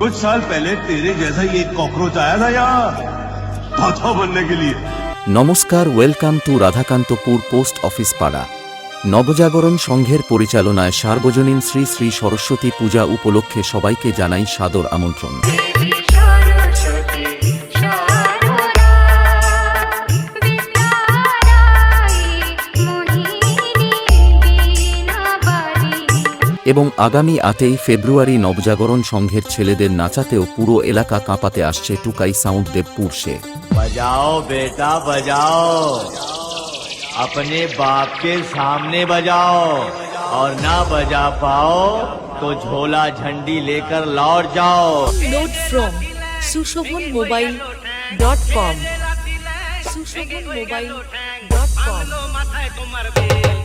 कुछ साल पहले तेरे जैसा ही एक कॉकरोच आया था यहाँ भाथा बनने के लिए। নমস্কার, welcome to Radhakantapur post office পাড়া। নবজাগরণ সংঘের পরিচালনায় সার্বজনীন শ্রী শ্রী সরস্বতী পূজা উপলক্ষে সবাইকে জানাই সাদর আমন্ত্রণ। এবং আগামী 8ই ফেব্রুয়ারি নবজাগরণ সংঘের ছেলেদের নাচাতেও পুরো এলাকা কাঁপাতে আসছে টুকাই সাউন্ড দেবপুর से। बजाओ बेटा बजाओ, अपने बाप के सामने बजाओ, और ना बजा पाओ तो झोला झंडी लेकर लौट जाओ। Note from sushobhanmobile.com. sushobhanmobile.com